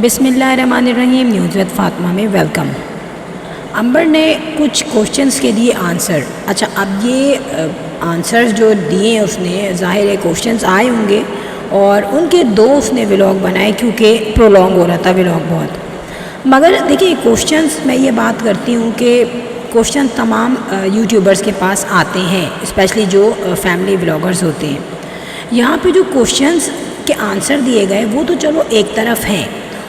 بسم اللہ الرحمن الرحیم، نیوز وتھ فاطمہ میں ویلکم۔ امبر نے کچھ کوشچنس کے دیے آنسر۔ اچھا، اب یہ آنسرز جو دیے اس نے، ظاہر ہے کوشچنس آئے ہوں گے اور ان کے دو اس نے ولاگ بنائے کیونکہ پرولونگ ہو رہا تھا ولاگ بہت۔ مگر دیکھیے کوشچنس، میں یہ بات کرتی ہوں کہ کوشچن تمام یوٹیوبرز کے پاس آتے ہیں، اسپیشلی جو فیملی ولاگرز ہوتے ہیں۔ یہاں پہ جو کوشچنس کے آنسر دیے گئے وہ تو چلو ایک طرف ہیں،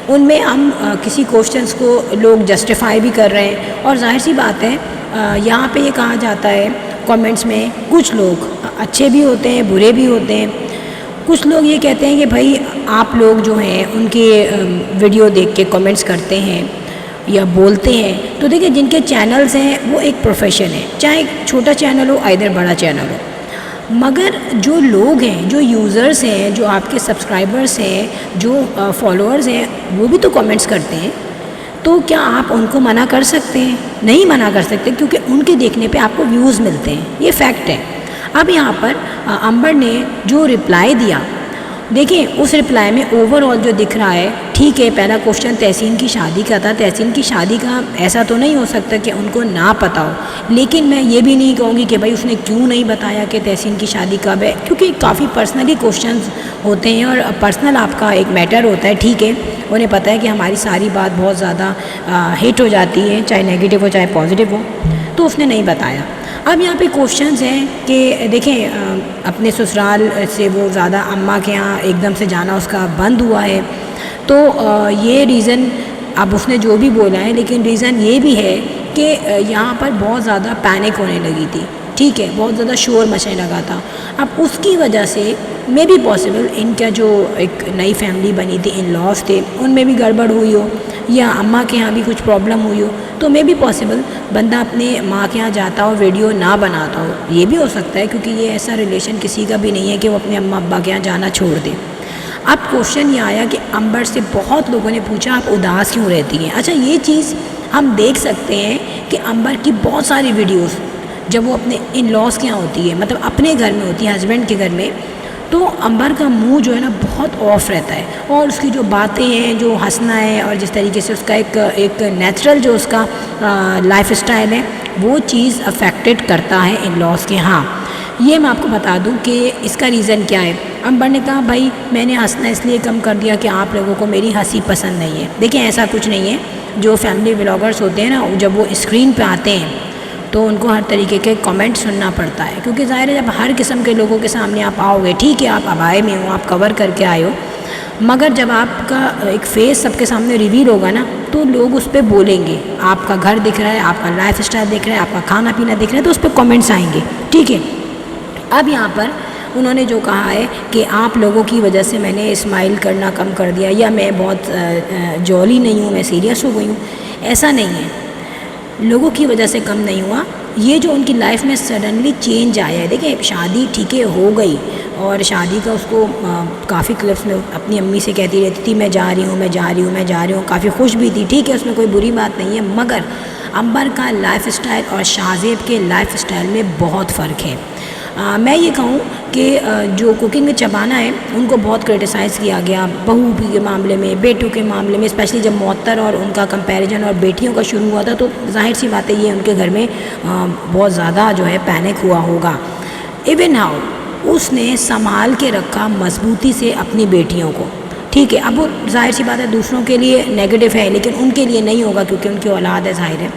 ان میں ہم کسی کوشچنس کو لوگ جسٹیفائی بھی کر رہے ہیں، اور ظاہر سی بات ہے یہاں پہ یہ کہا جاتا ہے کامنٹس میں، کچھ لوگ اچھے بھی ہوتے ہیں برے بھی ہوتے ہیں۔ کچھ لوگ یہ کہتے ہیں کہ بھائی آپ لوگ جو ہیں ان کے ویڈیو دیکھ کے کامنٹس کرتے ہیں یا بولتے ہیں، تو دیکھیں جن کے چینلز ہیں وہ ایک پروفیشن ہے، چاہے چھوٹا چینل ہو ادھر بڑا چینل ہو، مگر جو لوگ ہیں، جو یوزرز ہیں، جو آپ کے سبسکرائبرز ہیں، جو فالوورز ہیں، وہ بھی تو کامنٹس کرتے ہیں۔ تو کیا آپ ان کو منع کر سکتے ہیں؟ نہیں منع کر سکتے، کیونکہ ان کے دیکھنے پہ آپ کو ویوز ملتے ہیں، یہ فیکٹ ہے۔ اب یہاں پر امبر نے جو رپلائی دیا، دیکھیں اس رپلائی میں اوور آل جو دکھ رہا ہے، ٹھیک ہے پہلا کوشچن تحسین کی شادی کا تھا، تحسین کی شادی کا ایسا تو نہیں ہو سکتا کہ ان کو نہ پتہ ہو، لیکن میں یہ بھی نہیں کہوں گی کہ بھائی اس نے کیوں نہیں بتایا کہ تحسین کی شادی کب ہے، کیونکہ کافی پرسنلی کوشچنز ہوتے ہیں اور پرسنل آپ کا ایک میٹر ہوتا ہے، ٹھیک ہے انہیں پتہ ہے کہ ہماری ساری بات بہت زیادہ ہٹ ہو جاتی ہے، چاہے نیگیٹو ہو چاہے پازیٹیو ہو، تو اس نے نہیں بتایا۔ اب یہاں پہ کوشچنز ہیں کہ دیکھیں اپنے سسرال سے وہ زیادہ اماں کے یہاں ایک دم سے جانا اس کا بند ہوا ہے، تو یہ ریزن اب اس نے جو بھی بولا ہے، لیکن ریزن یہ بھی ہے کہ یہاں پر بہت زیادہ پینک ہونے لگی تھی، ٹھیک ہے بہت زیادہ شور مچنے لگا تھا۔ اب اس کی وجہ سے میں بھی پاسبل ان کا جو ایک نئی فیملی بنی تھی، ان لاس تھے، ان میں بھی گڑبڑ ہوئی ہو یا اماں کے یہاں بھی کچھ پرابلم ہوئی ہو، تو میں بھی پاسبل بندہ اپنے ماں کے یہاں جاتا ہو ویڈیو نہ بناتا ہو، یہ بھی ہو سکتا ہے، کیونکہ یہ ایسا ریلیشن کسی کا بھی نہیں ہے کہ وہ اپنے اماں ابا کے یہاں جانا چھوڑ دے۔ اب کوشچن یہ آیا کہ امبر سے بہت لوگوں نے پوچھا آپ اداس کیوں رہتی ہیں۔ اچھا، یہ چیز ہم دیکھ سکتے ہیں کہ امبر کی بہت ساری ویڈیوز جب وہ اپنے ان لاس کے یہاں ہوتی ہے، مطلب اپنے گھر میں ہوتی ہے، ہسبینڈ کے گھر میں، تو امبر کا منہ جو ہے نا بہت آف رہتا ہے، اور اس کی جو باتیں ہیں، جو ہنسنا ہے، اور جس طریقے سے اس کا ایک نیچرل جو اس کا لائف اسٹائل ہے، وہ چیز افیکٹڈ کرتا ہے ان لاس کے ہاں۔ یہ میں آپ کو بتا دوں کہ اس کا ریزن کیا ہے۔ امبر نے کہا بھائی میں نے ہنسنا اس لیے کم کر دیا کہ آپ لوگوں کو میری ہنسی پسند نہیں ہے۔ دیکھیں ایسا کچھ نہیں ہے، جو فیملی ولاگرز ہوتے ہیں نا، جب وہ اسکرین پہ آتے ہیں تو ان کو ہر طریقے کے کامنٹ سننا پڑتا ہے، کیونکہ ظاہر ہے جب ہر قسم کے لوگوں کے سامنے آپ آؤ گے، ٹھیک ہے آپ ابائے میں ہو، آپ کور کر کے آئے ہو، مگر جب آپ کا ایک فیس سب کے سامنے ریویل ہوگا نا، تو لوگ اس پہ بولیں گے، آپ کا گھر دکھ رہا ہے، آپ کا لائف اسٹائل دکھ رہا ہے، آپ کا کھانا پینا دکھ رہا ہے، تو اس پہ کامنٹس آئیں گے، ٹھیک ہے۔ اب یہاں پر انہوں نے جو کہا ہے کہ آپ لوگوں کی وجہ سے میں نے اسمائل کرنا کم کر دیا، یا میں بہت جولی نہیں ہوں، میں سیریس ہو گئی ہوں، ایسا نہیں ہے، لوگوں کی وجہ سے کم نہیں ہوا، یہ جو ان کی لائف میں سڈنلی چینج آیا ہے۔ دیکھیں شادی ٹھیک ہے ہو گئی، اور شادی کا اس کو کافی کلپس میں اپنی امی سے کہتی رہتی تھی میں جا رہی ہوں، میں جا رہی ہوں، میں جا رہی ہوں، کافی خوش بھی تھی، ٹھیک ہے اس میں کوئی بری بات نہیں ہے، مگر امبر کا لائف اسٹائل اور شاہزیب کے لائف اسٹائل میں بہت فرق ہے۔ میں یہ کہوں کہ جو کوکنگ میں چبانا ہے ان کو بہت کرٹیسائز کیا گیا، بہو کے معاملے میں، بیٹوں کے معاملے میں، اسپیشلی جب معطر اور ان کا کمپیریجن اور بیٹیوں کا شروع ہوا تھا، تو ظاہر سی بات ہے یہ ان کے گھر میں بہت زیادہ جو ہے پینک ہوا ہوگا۔ ایون ہاؤ اس نے سنبھال کے رکھا مضبوطی سے اپنی بیٹیوں کو، ٹھیک ہے، اب وہ ظاہر سی بات ہے دوسروں کے لیے نیگیٹو ہے، لیکن ان کے لیے نہیں ہوگا کیونکہ ان کی اولاد ہے، ظاہر ہے۔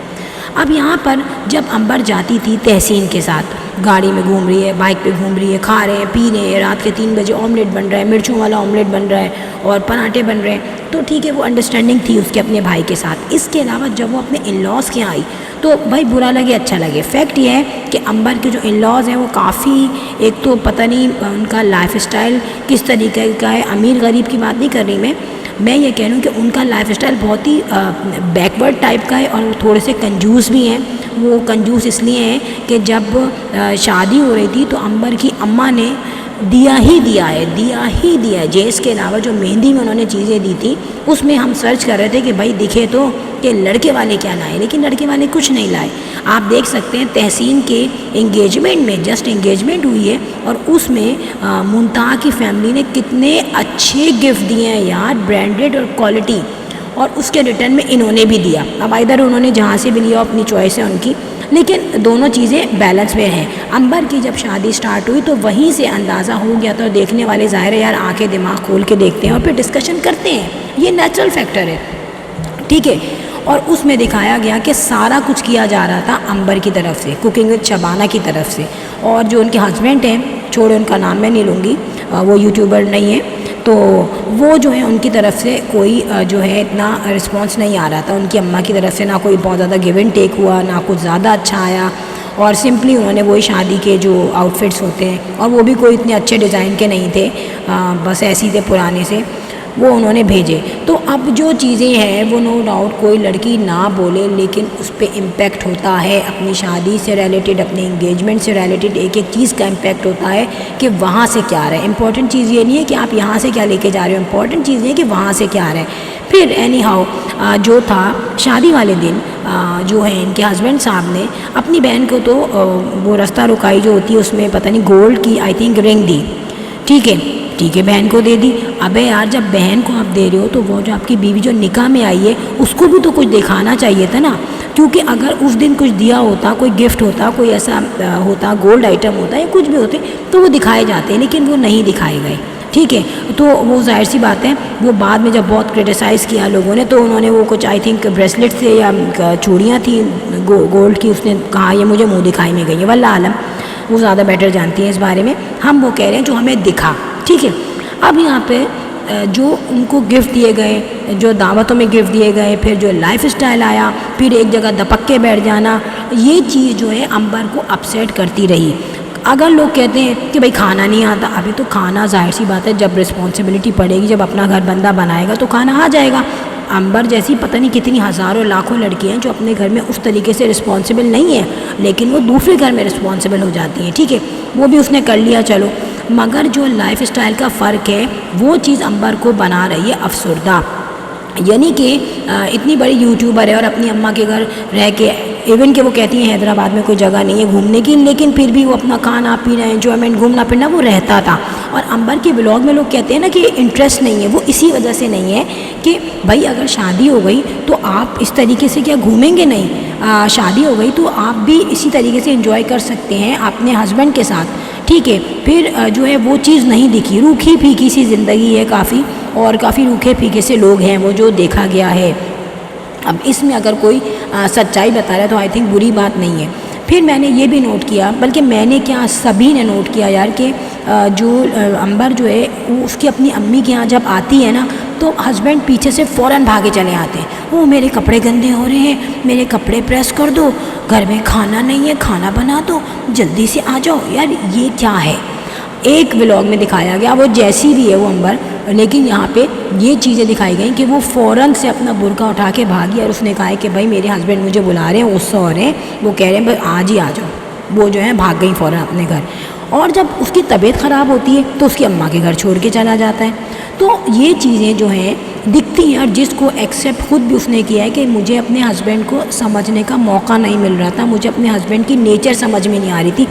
اب یہاں پر جب امبر جاتی تھی تحسین کے ساتھ، گاڑی میں گھوم رہی ہے، بائک پہ گھوم رہی ہے، کھا رہے ہیں پی رہے ہیں، رات کے 3 بجے آملیٹ بن رہا ہے، مرچوں والا آملیٹ بن رہا ہے اور پراٹھے بن رہے ہیں، تو ٹھیک ہے وہ انڈرسٹینڈنگ تھی اس کے اپنے بھائی کے ساتھ۔ اس کے علاوہ جب وہ اپنے ان لاس کے آئی تو بھائی برا لگے اچھا لگے، فیکٹ یہ ہے کہ امبر کے جو ان لاس ہیں وہ کافی، ایک تو پتہ نہیں ان کا لائف اسٹائل کس طریقے کا ہے، امیر غریب کی بات نہیں کر رہی میں یہ کہہ رہی ہوں کہ ان کا لائف اسٹائل بہت ہی بیکورڈ ٹائپ کا ہے، اور وہ تھوڑے سے کنجوس بھی ہیں۔ وہ کنجوس اس لیے ہیں کہ جب شادی ہو رہی تھی تو امبر کی اماں نے دیا ہی دیا ہے، جیس کے علاوہ جو مہندی میں انہوں نے چیزیں دی تھی، اس میں ہم سرچ کر رہے تھے کہ بھائی دکھے تو کہ لڑکے والے کیا لائے، لیکن لڑکے والے کچھ نہیں لائے۔ آپ دیکھ سکتے ہیں تحسین کے انگیجمنٹ میں، جسٹ انگیجمنٹ ہوئی ہے، اور اس میں منتہا کی فیملی نے کتنے اچھے گفٹ دیے ہیں یار، برانڈڈ اور کوالٹی۔ اور اس کے ریٹرن میں انہوں نے بھی دیا. اب ادھر انہوں نے جہاں سے بھی لیا اپنی چوائس ہے ان کی, لیکن دونوں چیزیں بیلنس میں ہیں. عنبر کی جب شادی سٹارٹ ہوئی تو وہیں سے اندازہ ہو گیا تھا, اور دیکھنے والے ظاہر ہے یار آنکھیں دماغ کھول کے دیکھتے ہیں اور پھر ڈسکشن کرتے ہیں, یہ نیچرل فیکٹر ہے, ٹھیک ہے. اور اس میں دکھایا گیا کہ سارا کچھ کیا جا رہا تھا عنبر کی طرف سے, کوکنگ وتھ شبانہ کی طرف سے. اور جو ان کے ہسبینڈ ہیں, چھوڑے ان کا نام میں نہیں لوں گی, وہ یوٹیوبر نہیں ہے, تو وہ جو ہے ان کی طرف سے کوئی جو ہے اتنا رسپانس نہیں آ رہا تھا. ان کی اماں کی طرف سے نہ کوئی بہت زیادہ گیو اینڈ ٹیک ہوا, نہ کچھ زیادہ اچھا آیا, اور سمپلی انہوں نے وہی شادی کے جو آؤٹ فٹس ہوتے ہیں, اور وہ بھی کوئی اتنے اچھے ڈیزائن کے نہیں تھے, بس ایسے تھے پرانے سے, وہ انہوں نے بھیجے. تو اب جو چیزیں ہیں وہ نو ڈاؤٹ کوئی لڑکی نہ بولے, لیکن اس پہ امپیکٹ ہوتا ہے اپنی شادی سے ریلیٹڈ, اپنے انگیجمنٹ سے ریلیٹڈ ایک ایک چیز کا امپیکٹ ہوتا ہے کہ وہاں سے کیا آ رہا ہے. امپورٹنٹ چیز یہ نہیں ہے کہ آپ یہاں سے کیا لے کے جا رہے ہو, امپورٹنٹ چیز یہ ہے کہ وہاں سے کیا آ رہا ہے. پھر اینی ہاؤ جو تھا شادی والے دن جو ہے ان کے ہسبینڈ صاحب نے اپنی بہن کو تو وہ رستہ رکائی جو ہوتی ہے اس میں پتہ نہیں گولڈ کی آئی تھنک رنگ دی, ٹھیک ہے بہن کو دے دی. ابے یار جب بہن کو آپ دے رہے ہو تو وہ جو آپ کی بیوی جو نکاح میں آئی ہے اس کو بھی تو کچھ دکھانا چاہیے تھا نا, کیونکہ اگر اس دن کچھ دیا ہوتا, کوئی گفٹ ہوتا, کوئی ایسا ہوتا, گولڈ آئٹم ہوتا یا کچھ بھی ہوتے تو وہ دکھائے جاتے ہیں, لیکن وہ نہیں دکھائے گئے, ٹھیک ہے. تو وہ ظاہر سی بات ہے, وہ بعد میں جب بہت کرٹیسائز کیا لوگوں نے تو انہوں نے وہ کچھ آئی تھنک بریسلیٹ تھے یا چوڑیاں تھیں گولڈ کی, اس نے کہا یہ مجھے منہ دکھائی میں گئی ہے, واللہ عالم وہ زیادہ بیٹر جانتی ہیں اس بارے میں. ہم وہ کہہ رہے ہیں جو ہمیں دکھا, ٹھیک ہے. اب یہاں پہ جو ان کو گفٹ دیے گئے, جو دعوتوں میں گفٹ دیے گئے, پھر جو لائف اسٹائل آیا, پھر ایک جگہ دپک کے بیٹھ جانا, یہ چیز جو ہے عنبر کو اپسیٹ کرتی رہی. اگر لوگ کہتے ہیں کہ بھائی کھانا نہیں آتا, ابھی تو کھانا ظاہر سی بات ہے جب رسپانسبلٹی پڑے گی, جب اپنا گھر بندہ بنائے گا تو کھانا آ جائے گا. عنبر جیسی پتہ نہیں کتنی ہزاروں لاکھوں لڑکیاں ہیں جو اپنے گھر میں اس طریقے سے رسپانسبل نہیں ہیں, لیکن وہ دوسرے گھر میں رسپانسبل ہو جاتی ہیں, ٹھیک ہے. وہ بھی اس نے کر لیا چلو, مگر جو لائف اسٹائل کا فرق ہے وہ چیز عنبر کو بنا رہی ہے افسردہ. یعنی کہ اتنی بڑی یوٹیوبر ہے اور اپنی اماں کے گھر رہ کے, ایون کہ وہ کہتی ہیں حیدرآباد میں کوئی جگہ نہیں ہے گھومنے کی, لیکن پھر بھی وہ اپنا کھانا پینا, انجوائمنٹ, گھومنا پھرنا وہ رہتا تھا. اور عنبر کے بلاگ میں لوگ کہتے ہیں نا کہ انٹرسٹ نہیں ہے, وہ اسی وجہ سے نہیں ہے کہ بھائی اگر شادی ہو گئی تو آپ اس طریقے سے کیا گھومیں گے, نہیں, شادی ہو گئی تو آپ بھی اسی طریقے سے انجوائے کر سکتے ہیں اپنے ہسبینڈ کے ساتھ, ٹھیک ہے. پھر جو ہے وہ چیز نہیں دکھی, روکھی پھیکی سی زندگی ہے کافی, اور کافی روکھے پھیکے سے لوگ ہیں وہ جو دیکھا گیا ہے. اب اس میں اگر کوئی سچائی بتا رہا ہے تو آئی تھنک بری بات نہیں ہے. پھر میں نے یہ بھی نوٹ کیا, بلکہ میں نے کیا سبھی نے نوٹ کیا یار, کہ جو عنبر جو ہے وہ اس کی اپنی امی کے یہاں جب آتی ہے نا تو ہسبینڈ پیچھے سے فوراً بھاگے چلے آتے ہیں, وہ میرے کپڑے گندے ہو رہے ہیں, میرے کپڑے پریس کر دو, گھر میں کھانا نہیں ہے, کھانا بنا دو, جلدی سے آ جاؤ. یار یہ کیا ہے, ایک ولاگ میں دکھایا گیا, وہ جیسی بھی ہے وہ عنبر, لیکن یہاں پہ یہ چیزیں دکھائی گئیں کہ وہ فوراً سے اپنا برقع اٹھا کے بھاگی, اور اس نے کہا کہ بھائی میرے ہسبینڈ مجھے بلا رہے ہیں, غصہ ہو رہے ہیں, وہ کہہ رہے ہیں بھائی آج ہی آ جاؤ. وہ جو ہے بھاگ گئی فوراً اپنے گھر, اور جب اس کی طبیعت خراب ہوتی ہے تو اس کی اماں کے گھر چھوڑ کے چلا جاتا ہے. تو یہ چیزیں جو ہیں دکھتی ہیں, اور جس کو ایکسیپٹ خود بھی اس نے کیا ہے کہ مجھے اپنے ہسبینڈ کو سمجھنے کا موقع نہیں مل رہا تھا, مجھے اپنے ہسبینڈ کی نیچر سمجھ میں نہیں آ رہی تھی.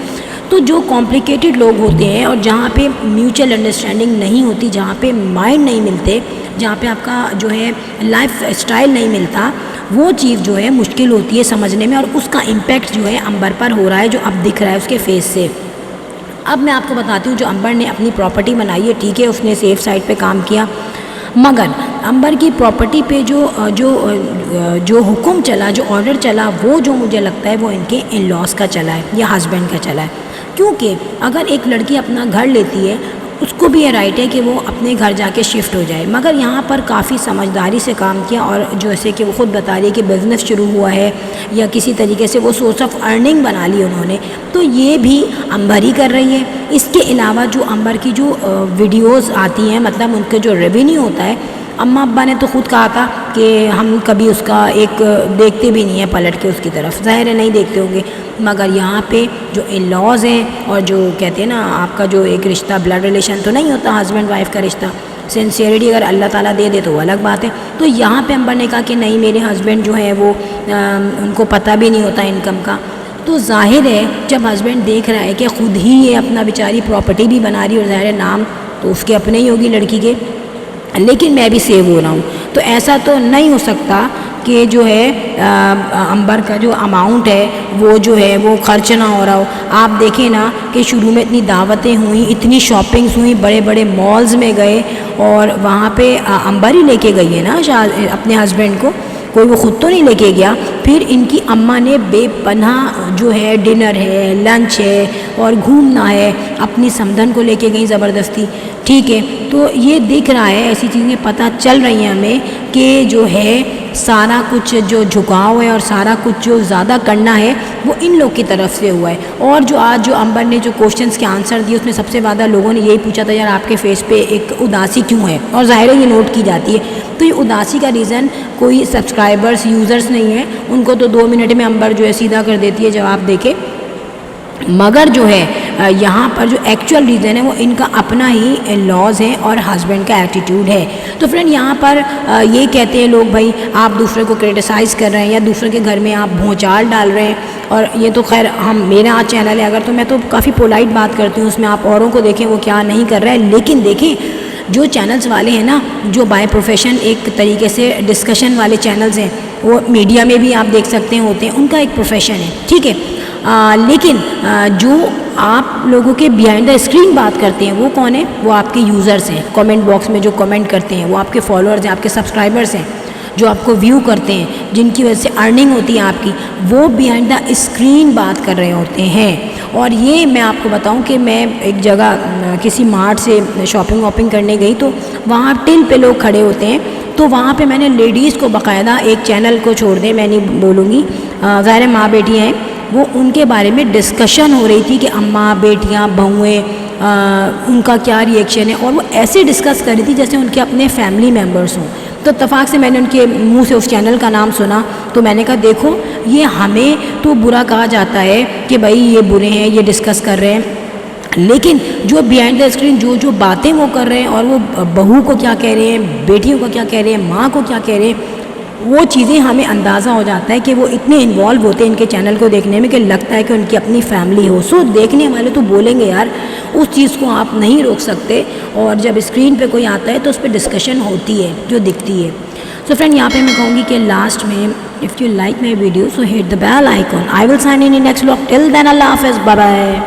تو جو کمپلیکیٹڈ لوگ ہوتے ہیں اور جہاں پہ میوچل انڈرسٹینڈنگ نہیں ہوتی, جہاں پہ مائنڈ نہیں ملتے, جہاں پہ آپ کا جو ہے لائف اسٹائل نہیں ملتا, وہ چیز جو ہے مشکل ہوتی ہے سمجھنے میں, اور اس کا امپیکٹ جو ہے عنبر پر ہو رہا ہے جو اب دکھ رہا ہے اس کے فیس سے. اب میں آپ کو بتاتی ہوں, جو عنبر نے اپنی پراپرٹی بنائی ہے, ٹھیک ہے, اس نے سیف سائڈ پہ کام کیا, مگر عنبر کی پراپرٹی پہ جو حکم چلا, جو آرڈر چلا, وہ جو مجھے لگتا ہے وہ ان کے ان لاس کا چلا ہے یا ہسبینڈ کا چلا ہے. کیونکہ اگر ایک لڑکی اپنا گھر لیتی ہے اس کو بھی یہ رائٹ ہے کہ وہ اپنے گھر جا کے شفٹ ہو جائے, مگر یہاں پر کافی سمجھداری سے کام کیا, اور جیسے کہ وہ خود بتا رہی ہے کہ بزنس شروع ہوا ہے یا کسی طریقے سے وہ سورس آف ارننگ بنا لی انہوں نے, تو یہ بھی عنبر ہی کر رہی ہے. اس کے علاوہ جو عنبر کی جو ویڈیوز آتی ہیں, مطلب ان کے جو ریونیو ہوتا ہے, اماں ابا نے تو خود کہا تھا کہ ہم کبھی اس کا ایک دیکھتے بھی نہیں ہیں پلٹ کے اس کی طرف, ظاہر ہے نہیں دیکھتے ہوں گے, مگر یہاں پہ جو ان لاز ہیں اور جو کہتے ہیں نا آپ کا جو ایک رشتہ بلڈ ریلیشن تو نہیں ہوتا, ہسبینڈ وائف کا رشتہ, سنسیئرٹی اگر اللہ تعالیٰ دے دے تو وہ الگ بات ہے. تو یہاں پہ عنبر نے کہا کہ نہیں, میرے ہسبینڈ جو ہے وہ ان کو پتہ بھی نہیں ہوتا انکم کا. تو ظاہر ہے جب ہسبینڈ دیکھ رہا ہے کہ خود ہی یہ اپنا بیچاری پراپرٹی بھی بنا رہی, اور ظاہر ہے نام تو اس کے اپنے ہی ہوگی لڑکی کے, لیکن میں بھی سیو ہو رہا ہوں, تو ایسا تو نہیں ہو سکتا کہ جو ہے عنبر کا جو اماؤنٹ ہے وہ جو ہے وہ خرچ نہ ہو رہا ہو. آپ دیکھیں نا کہ شروع میں اتنی دعوتیں ہوئیں, اتنی شاپنگز ہوئیں, بڑے بڑے مالز میں گئے, اور وہاں پہ عنبر ہی لے کے گئی ہے نا اپنے ہسبینڈ کو, کوئی وہ خود تو نہیں لے کے گیا. پھر ان کی اماں نے بے پناہ جو ہے ڈنر ہے, لنچ ہے, اور گھومنا ہے, اپنی سمدن کو لے کے گئیں زبردستی. ٹھیک ہے, تو یہ دکھ رہا ہے, ایسی چیزیں پتہ چل رہی ہیں ہمیں کہ جو ہے سارا کچھ جو جھکاؤ ہے اور سارا کچھ جو زیادہ کرنا ہے وہ ان لوگ کی طرف سے ہوا ہے. اور جو آج جو عنبر نے جو کوشچنس کے آنسر دیے اس میں سب سے زیادہ لوگوں نے یہی پوچھا تھا یار آپ کے فیس پہ ایک اداسی کیوں ہے, اور ظاہر ہے یہ نوٹ کی جاتی ہے. تو یہ اداسی کا ریزن کوئی سبسکرائبرز یوزرز نہیں ہیں, ان کو تو 2 منٹ میں عنبر جو ہے سیدھا کر دیتی ہے جواب دے کے. مگر جو ہے یہاں پر جو ایکچوئل ریزن ہے وہ ان کا اپنا ہی لاز ہے اور ہسبینڈ کا ایٹیٹیوڈ ہے. تو فرینڈ یہاں پر یہ کہتے ہیں لوگ بھائی آپ دوسرے کو کرٹیسائز کر رہے ہیں یا دوسرے کے گھر میں آپ بھونچال ڈال رہے ہیں, اور یہ تو خیر میرا چینل ہے اگر, تو میں تو کافی پولائٹ بات کرتی ہوں, اس میں آپ اوروں کو دیکھیں وہ کیا نہیں کر رہے ہیں. لیکن دیکھیں جو چینلز والے ہیں نا, جو بائی پروفیشن ایک طریقے سے ڈسکشن والے چینلز ہیں, وہ میڈیا میں بھی آپ دیکھ سکتے ہیں ہوتے ہیں, ان کا ایک پروفیشن ہے. ٹھیک ہے, لیکن جو آپ لوگوں کے بیہائنڈ دا اسکرین بات کرتے ہیں وہ کون ہیں؟ وہ آپ کے یوزرز ہیں, کامنٹ باکس میں جو کامنٹ کرتے ہیں وہ آپ کے فالوورز ہیں, آپ کے سبسکرائبرز ہیں, جو آپ کو ویو کرتے ہیں, جن کی وجہ سے ارننگ ہوتی ہے آپ کی, وہ بیہائنڈ دا اسکرین بات کر رہے ہوتے ہیں. اور یہ میں آپ کو بتاؤں کہ میں ایک جگہ کسی مارٹ سے شاپنگ واپنگ کرنے گئی, تو وہاں ٹل پہ لوگ کھڑے ہوتے ہیں, تو وہاں پہ میں نے لیڈیز کو باقاعدہ, ایک چینل کو چھوڑ دیں میں نہیں بولوں گی, ظاہر ماں بیٹیاں ہیں, وہ ان کے بارے میں ڈسکشن ہو رہی تھی کہ اماں بیٹیاں بہویں ان کا کیا ری ایکشن ہے, اور وہ ایسے ڈسکس کر رہی تھی جیسے ان کے اپنے فیملی ممبرس ہوں. تو اتفاق سے میں نے ان کے منہ سے اس چینل کا نام سنا, تو میں نے کہا دیکھو یہ ہمیں تو برا کہا جاتا ہے کہ بھائی یہ برے ہیں, یہ ڈسکس کر رہے ہیں, لیکن جو بیہائنڈ دا اسکرین جو باتیں وہ کر رہے ہیں, اور وہ بہو کو کیا کہہ رہے ہیں, بیٹیوں کو کیا کہہ رہے ہیں, ماں کو کیا کہہ رہے ہیں, وہ چیزیں ہمیں اندازہ ہو جاتا ہے کہ وہ اتنے انوالو ہوتے ہیں ان کے چینل کو دیکھنے میں کہ لگتا ہے کہ ان کی اپنی فیملی ہو. سو دیکھنے والے تو بولیں گے یار, اس چیز کو آپ نہیں روک سکتے, اور جب اسکرین پہ کوئی آتا ہے تو اس پہ ڈسکشن ہوتی ہے جو دکھتی ہے. سو فرینڈ یہاں پہ میں کہوں گی کہ لاسٹ میں if you like my video so hit the bell icon. I will sign in next vlog. Till then اللہ حافظ, بائے بائے.